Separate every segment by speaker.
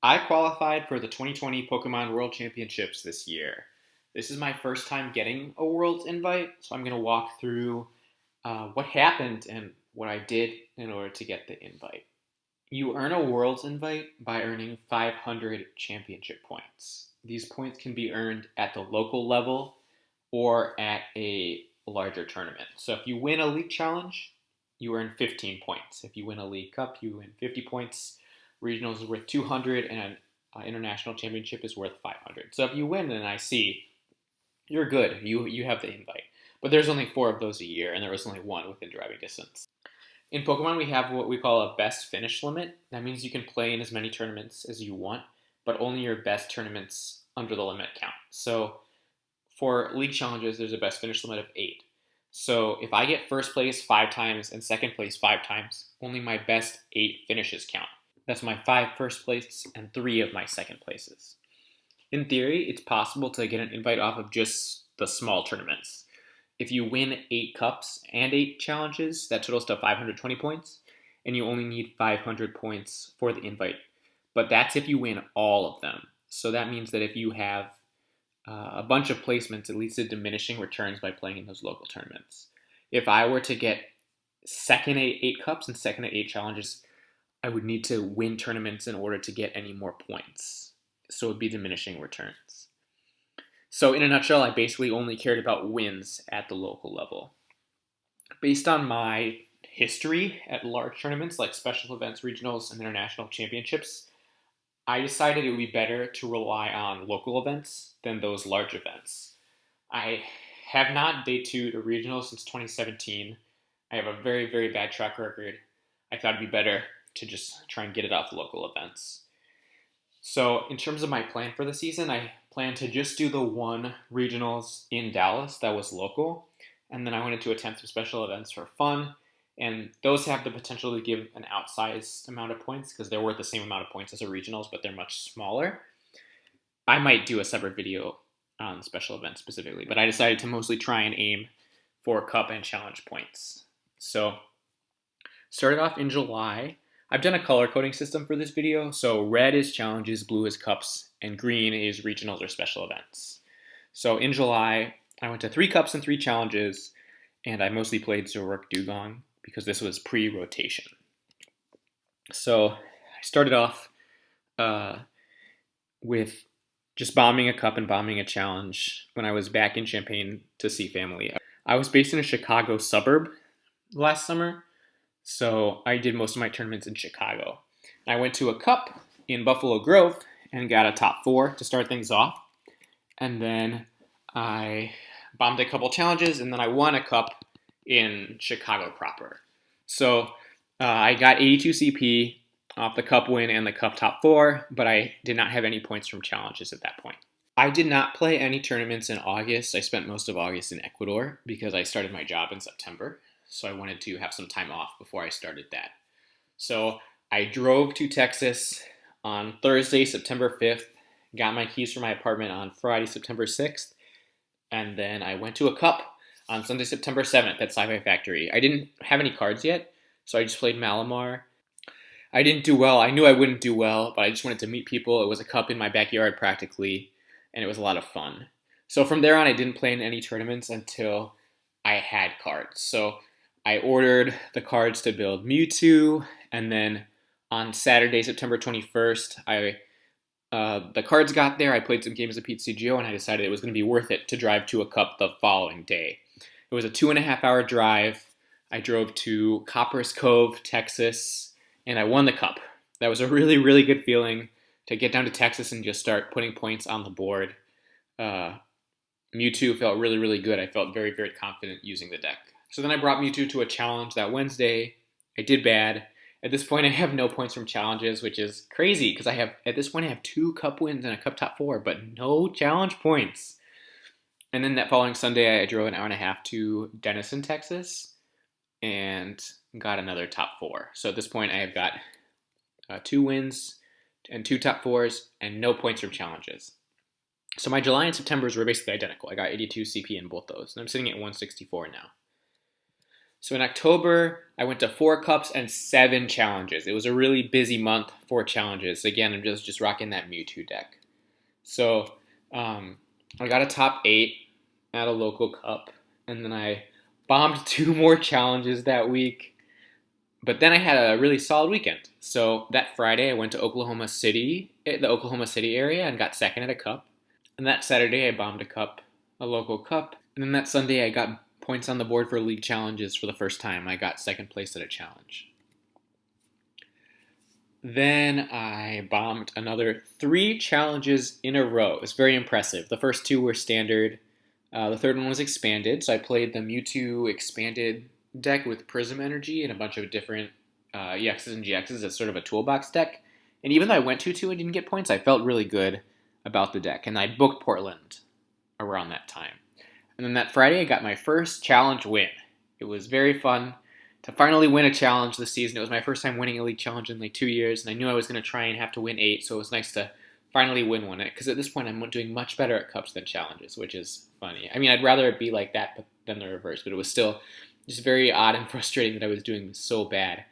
Speaker 1: I qualified for the 2020 Pokemon World Championships this year. This is my first time getting a Worlds invite, so I'm going to walk through what happened and what I did in order to get the invite. You earn a Worlds invite by earning 500 championship points. These points can be earned at the local level or at a larger tournament. So if you win a league challenge, you earn 15 points. If you win a league cup, you win 50 points. Regionals is worth 200, and an international championship is worth 500. So if you win an IC, you're good. You have the invite. But there's only 4 of those a year, and there was only 1 within driving distance. In Pokemon, we have what we call a best finish limit. That means you can play in as many tournaments as you want, but only your best tournaments under the limit count. So for league challenges, there's a best finish limit of 8. So if I get first place 5 times and second place 5 times, only my best 8 finishes count. That's my 5 first place and 3 of my second places. In theory, it's possible to get an invite off of just the small tournaments. If you win 8 cups and 8 challenges, that totals to 520 points, and you only need 500 points for the invite. But that's if you win all of them. So that means that if you have a bunch of placements, it leads to diminishing returns by playing in those local tournaments. If I were to get second at 8 cups and second at 8 challenges, I would need to win tournaments in order to get any more points. So it would be diminishing returns. So in a nutshell, I basically only cared about wins at the local level. Based on my history at large tournaments like special events, regionals, and international championships, I decided it would be better to rely on local events than those large events. I have not day 2 to regionals since 2017. I have a very, very bad track record. I thought it'd be better to just try and get it off local events. So in terms of my plan for the season, I plan to just do the 1 regionals in Dallas that was local, and then I wanted to attend some special events for fun, and those have the potential to give an outsized amount of points because they're worth the same amount of points as a regionals, but they're much smaller. I might do a separate video on special events specifically, but I decided to mostly try and aim for cup and challenge points. So started off in July. I've done a color coding system for this video, so red is challenges, blue is cups, and green is regionals or special events. So in July, I went to 3 cups and 3 challenges, and I mostly played Zoroark Dugong because this was pre-rotation. So I started off with just bombing a cup and bombing a challenge when I was back in Champaign to see family. I was based in a Chicago suburb last summer, so I did most of my tournaments in Chicago. I went to a cup in Buffalo Grove and got a top 4 to start things off. And then I bombed a couple challenges, and then I won a cup in Chicago proper. So I got 82 CP off the cup win and the cup top 4, but I did not have any points from challenges at that point. I did not play any tournaments in August. I spent most of August in Ecuador because I started my job in September. So I wanted to have some time off before I started that. So I drove to Texas on Thursday, September 5th, got my keys for my apartment on Friday, September 6th, and then I went to a cup on Sunday, September 7th at Sci Fi Factory. I didn't have any cards yet, so I just played Malamar. I didn't do well. I knew I wouldn't do well, but I just wanted to meet people. It was a cup in my backyard practically, and it was a lot of fun. So from there on, I didn't play in any tournaments until I had cards. So I ordered the cards to build Mewtwo, and then on Saturday, September 21st, the cards got there. I played some games of PTCGO, and I decided it was going to be worth it to drive to a cup the following day. It was a 2.5-hour drive. I drove to Copperas Cove, Texas, and I won the cup. That was a really, really good feeling to get down to Texas and just start putting points on the board. Mewtwo felt really, really good. I felt very, very confident using the deck. So then I brought Mewtwo to a challenge that Wednesday. I did bad. At this point, I have no points from challenges, which is crazy because at this point I have 2 cup wins and a cup top 4, but no challenge points. And then that following Sunday, I drove an hour and a half to Denison, Texas, and got another top 4. So at this point, I have got 2 wins and 2 top 4s and no points from challenges. So my July and Septembers were basically identical. I got 82 CP in both those, and I'm sitting at 164 now. So in October, I went to 4 cups and 7 challenges. It was a really busy month for challenges. Again, I'm just rocking that Mewtwo deck. So I got a top 8 at a local cup, and then I bombed 2 more challenges that week. But then I had a really solid weekend. So that Friday, I went to the Oklahoma City area, and got second at a cup. And that Saturday, I bombed a local cup. And then that Sunday, I got points on the board for league challenges for the first time. I got second place at a challenge. Then I bombed another 3 challenges in a row. It was very impressive. The first 2 were standard. The third one was expanded. So I played the Mewtwo expanded deck with Prism Energy and a bunch of different EXs and GXs as sort of a toolbox deck. And even though I went 2-2 and didn't get points, I felt really good about the deck. And I booked Portland around that time. And then that Friday, I got my first challenge win. It was very fun to finally win a challenge this season. It was my first time winning a league challenge in like 2 years, and I knew I was going to try and have to win 8, so it was nice to finally win one. Because at this point, I'm doing much better at cups than challenges, which is funny. I mean, I'd rather it be like that than the reverse, but it was still just very odd and frustrating that I was doing so bad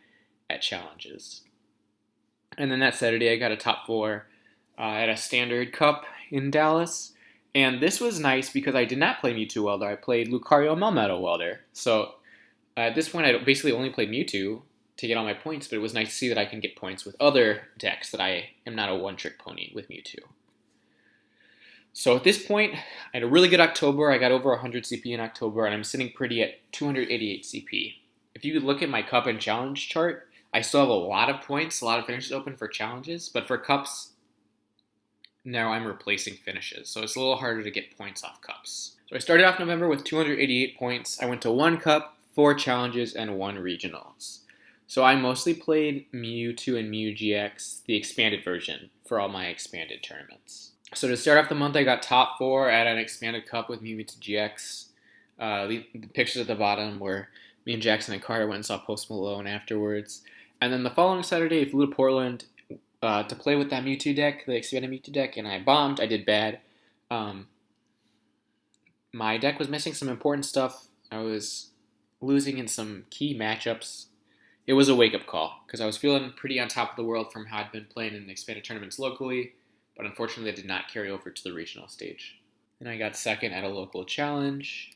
Speaker 1: at challenges. And then that Saturday, I got a top 4 at a standard cup in Dallas. And this was nice because I did not play Mewtwo Welder. I played Lucario Melmetal Welder. So at this point, I basically only played Mewtwo to get all my points, but it was nice to see that I can get points with other decks, that I am not a one-trick pony with Mewtwo. So at this point, I had a really good October. I got over 100 CP in October, and I'm sitting pretty at 288 CP. If you look at my cup and challenge chart, I still have a lot of points, a lot of finishes open for challenges, but for cups, now I'm replacing finishes, so it's a little harder to get points off cups. So I started off November with 288 points. I went to 1 cup, 4 challenges, and 1 regionals. So I mostly played Mewtwo and Mew GX, the expanded version, for all my expanded tournaments. So to start off the month, I got top 4 at an expanded cup with Mewtwo GX. The pictures at the bottom were me and Jackson and Carter went and saw Post Malone afterwards. And then the following Saturday, I flew to Portland to play with that Mewtwo deck, the expanded Mewtwo deck, and I bombed. I did bad. My deck was missing some important stuff. I was losing in some key matchups. It was a wake-up call, because I was feeling pretty on top of the world from how I'd been playing in expanded tournaments locally, but unfortunately that did not carry over to the regional stage. Then I got second at a local challenge.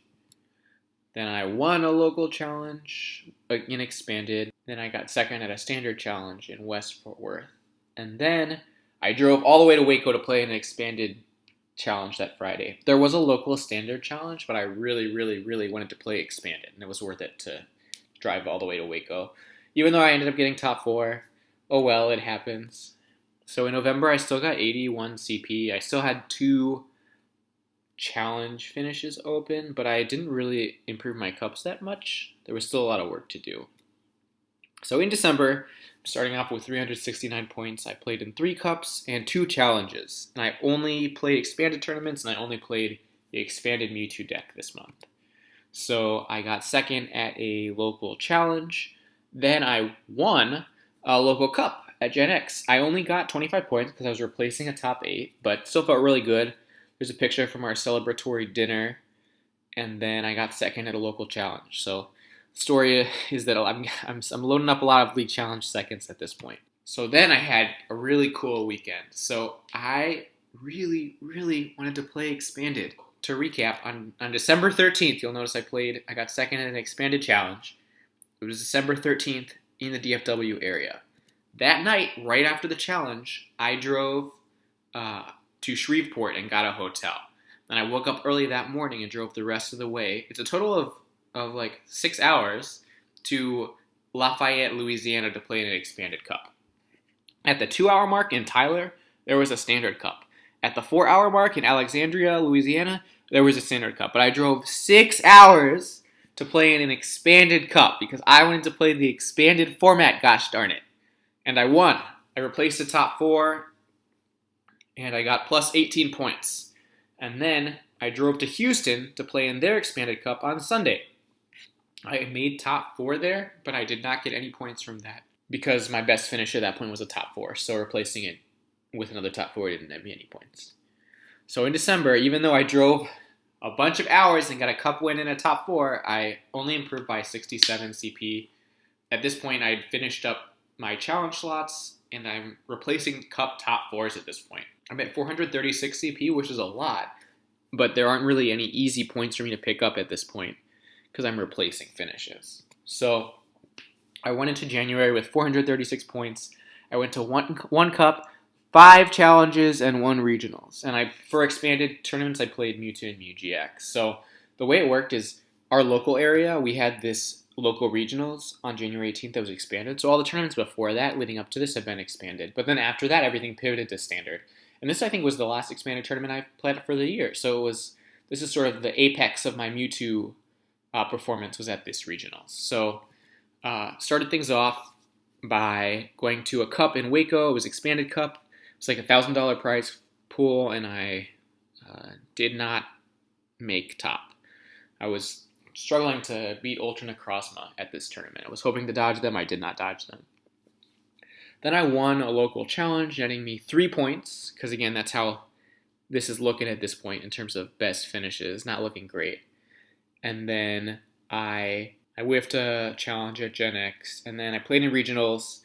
Speaker 1: Then I won a local challenge in expanded. Then I got second at a standard challenge in West Fort Worth. And then I drove all the way to Waco to play an expanded challenge that Friday. There was a local standard challenge, but I really, really, really wanted to play expanded, and it was worth it to drive all the way to Waco. Even though I ended up getting top 4, oh well, it happens. So in November, I still got 81 CP. I still had 2 challenge finishes open, but I didn't really improve my cups that much. There was still a lot of work to do. So in December, starting off with 369 points, I played in 3 cups and 2 challenges. And I only played expanded tournaments, and I only played the expanded Mewtwo deck this month. So I got second at a local challenge. Then I won a local cup at Gen X. I only got 25 points because I was replacing a top 8, but still felt really good. There's a picture from our celebratory dinner, and then I got second at a local challenge. So the story is that I'm loading up a lot of league challenge seconds at this point. So then I had a really cool weekend. So I really, really wanted to play expanded. To recap, on December 13th, you'll notice I got second in an expanded challenge. It was December 13th in the DFW area. That night, right after the challenge, I drove to Shreveport and got a hotel. Then I woke up early that morning and drove the rest of the way. It's a total of like 6 hours to Lafayette, Louisiana to play in an expanded cup. At the 2-hour mark in Tyler, there was a standard cup. At the 4-hour mark in Alexandria, Louisiana, there was a standard cup. But I drove 6 hours to play in an expanded cup because I wanted to play the expanded format, gosh darn it. And I won. I replaced the top 4, and I got plus 18 points. And then I drove to Houston to play in their expanded cup on Sunday. I made top 4 there, but I did not get any points from that because my best finish at that point was a top 4. So replacing it with another top 4 didn't net me any points. So in December, even though I drove a bunch of hours and got a cup win in a top 4, I only improved by 67 CP. At this point, I had finished up my challenge slots, and I'm replacing cup top 4s at this point. I'm at 436 CP, which is a lot, but there aren't really any easy points for me to pick up at this point because I'm replacing finishes. So I went into January with 436 points. I went to one cup, 5 challenges, and 1 regionals. And for expanded tournaments, I played Mewtwo and Mew GX. So the way it worked is our local area, we had this local regionals on January 18th that was expanded. So all the tournaments before that, leading up to this, have been expanded. But then after that, everything pivoted to standard. And this, I think, was the last expanded tournament I played for the year. So this is sort of the apex of my Mewtwo performance was at this regionals. So started things off by going to a cup in Waco. It was expanded cup. It's like $1,000 prize pool, and I did not make top. I was struggling to beat Ultra Necrozma at this tournament. I was hoping to dodge them. I did not dodge them. Then I won a local challenge, netting me 3 points, because again, that's how this is looking at this point in terms of best finishes. Not looking great. And then I whiffed a challenge at Gen X, and then I played in regionals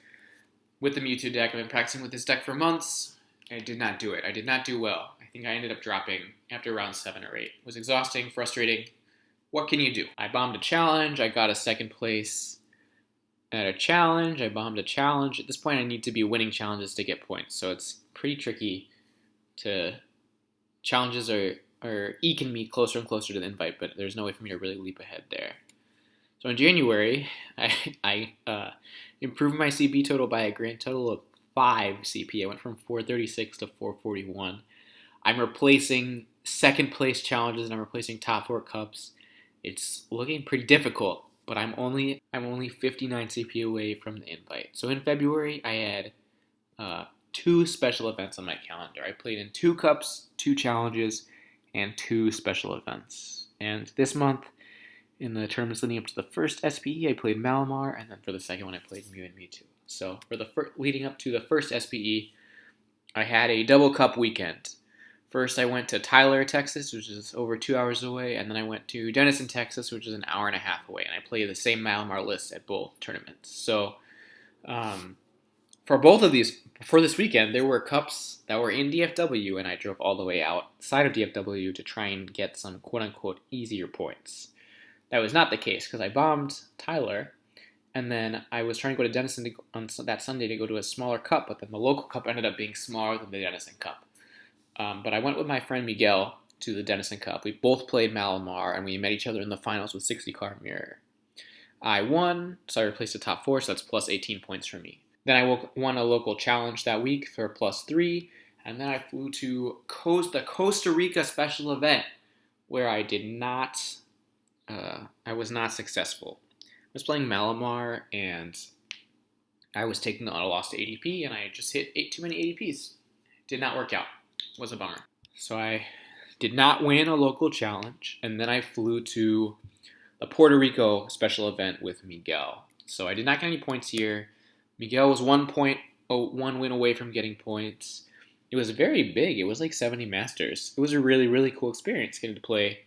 Speaker 1: with the Mewtwo deck. I've been practicing with this deck for months. I did not do it. I did not do well. I think I ended up dropping after round 7 or 8. It was exhausting, frustrating. What can you do? I bombed a challenge. I got a 2nd place at a challenge. I bombed a challenge. At this point, I need to be winning challenges to get points, so it's pretty tricky to... Challenges are eking me closer and closer to the invite, but there's no way for me to really leap ahead there. So in January, I improved my CP total by a grand total of 5 CP. I went from 436 to 441. I'm replacing 2nd place challenges, and I'm replacing top 4 cups. It's looking pretty difficult, but I'm only 59 CP away from the invite. So in February, I had 2 special events on my calendar. I played in 2 cups, 2 challenges, and 2 special events. And this month, in the tournaments leading up to the first SPE, I played Malamar, and then for the second one, I played Mew and Mewtwo. So for the leading up to the first SPE, I had a double cup weekend. First, I went to Tyler, Texas, which is over 2 hours away, and then I went to Denison, Texas, which is an hour and a half away, and I played the same Malamar list at both tournaments. So for both of these, for this weekend, there were cups that were in DFW, and I drove all the way outside of DFW to try and get some quote-unquote easier points. That was not the case, because I bombed Tyler, and then I was trying to go to Denison on that Sunday to go to a smaller cup, but then the local cup ended up being smaller than the Denison Cup. But I went with my friend Miguel to the Denison Cup. We both played Malamar, and we met each other in the finals with 60 card mirror. I won, so I replaced the top 4, so that's plus 18 points for me. Then I won a local challenge that week for plus 3, and then I flew to the Costa Rica special event, where I was not successful. I was playing Malamar, and I was taking on a loss to ADP, and I just hit too many ADPs. Did not work out. Was a bummer. So I did not win a local challenge, and then I flew to the Puerto Rico special event with Miguel. So I did not get any points here. Miguel was 1 win away from getting points. It was very big. It was like 70 Masters. It was a really, really cool experience getting to play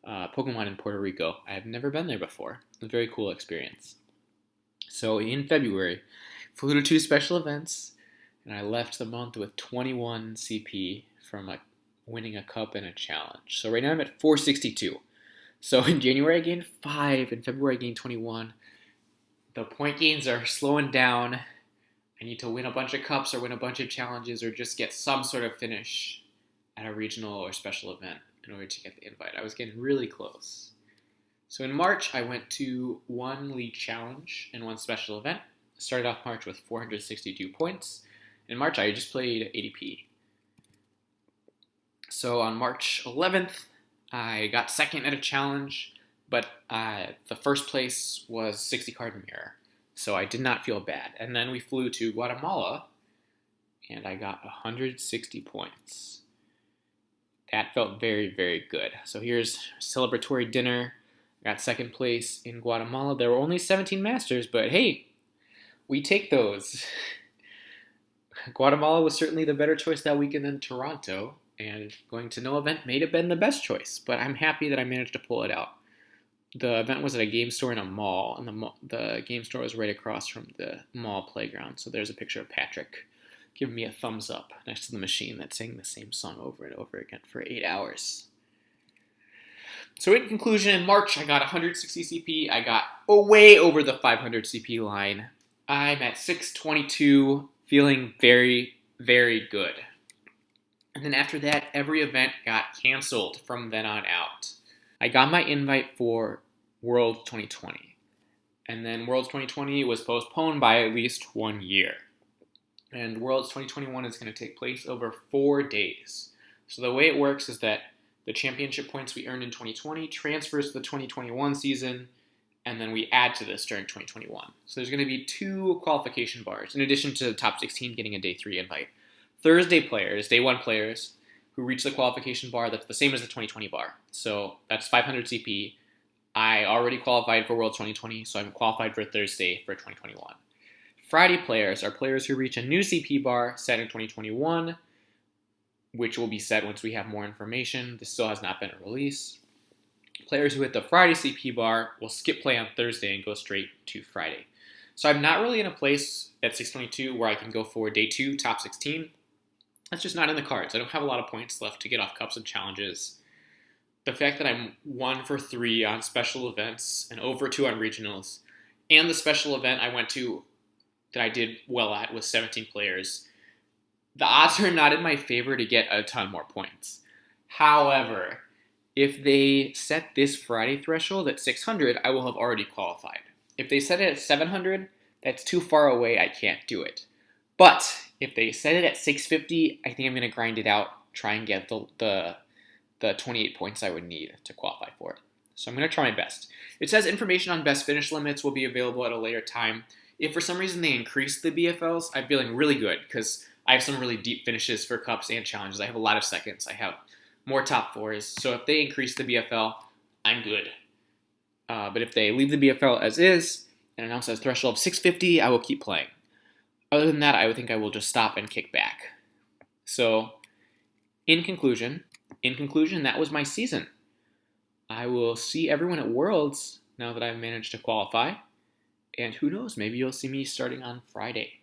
Speaker 1: Pokemon in Puerto Rico. I have never been there before. It was a very cool experience. So in February, flew to 2 special events, and I left the month with 21 CP from winning a cup and a challenge. So right now I'm at 462. So in January I gained 5, in February I gained 21. The point gains are slowing down. I need to win a bunch of cups or win a bunch of challenges or just get some sort of finish at a regional or special event in order to get the invite. I was getting really close. So in March I went to 1 league challenge and 1 special event. I started off March with 462 points. In March I just played ADP. So on March 11th, I got 2nd at a challenge, but the first place was 60 card mirror, so I did not feel bad. And then we flew to Guatemala, and I got 160 points. That felt very, very good. So here's celebratory dinner. I got 2nd place in Guatemala. There were only 17 Masters, but hey, we take those. Guatemala was certainly the better choice that weekend than Toronto. and going to no event may have been the best choice, but I'm happy that I managed to pull it out. The event was at a game store in a mall, and the game store was right across from the mall playground. So there's a picture of Patrick giving me a thumbs up next to the machine that sang the same song over and over again for 8 hours. So in conclusion, in March, I got 160 CP. I got way over the 500 CP line. I'm at 622, feeling very, very good. And then after that, every event got canceled from then on out. I got my invite for Worlds 2020. And then Worlds 2020 was postponed by at least 1 year. And Worlds 2021 is going to take place over 4 days. So the way it works is that the championship points we earned in 2020 transfers to the 2021 season, and then we add to this during 2021. So there's going to be 2 qualification bars, in addition to the top 16 getting a day 3 invite. Thursday players, day 1 players, who reach the qualification bar, that's the same as the 2020 bar. So that's 500 CP. I already qualified for World 2020, so I'm qualified for Thursday for 2021. Friday players are players who reach a new CP bar set in 2021, which will be set once we have more information. This still has not been released. Players who hit the Friday CP bar will skip play on Thursday and go straight to Friday. So I'm not really in a place at 622 where I can go for day 2, top 16. That's just not in the cards. I don't have a lot of points left to get off cups and challenges. The fact that I'm 1 for 3 on special events and over 2 on regionals, and the special event I went to that I did well at with 17 players, the odds are not in my favor to get a ton more points. However, if they set this Friday threshold at 600, I will have already qualified. If they set it at 700, that's too far away, I can't do it. But if they set it at 650, I think I'm going to grind it out, try and get the 28 points I would need to qualify for it. So I'm going to try my best. It says information on best finish limits will be available at a later time. If for some reason they increase the BFLs, I'm feeling really good because I have some really deep finishes for cups and challenges. I have a lot of seconds. I have more top 4s. So if they increase the BFL, I'm good. But if they leave the BFL as is and announce a threshold of 650, I will keep playing. Other than that, I would think I will just stop and kick back. So, in conclusion, that was my season. I will see everyone at Worlds now that I've managed to qualify. And who knows, maybe you'll see me starting on Friday.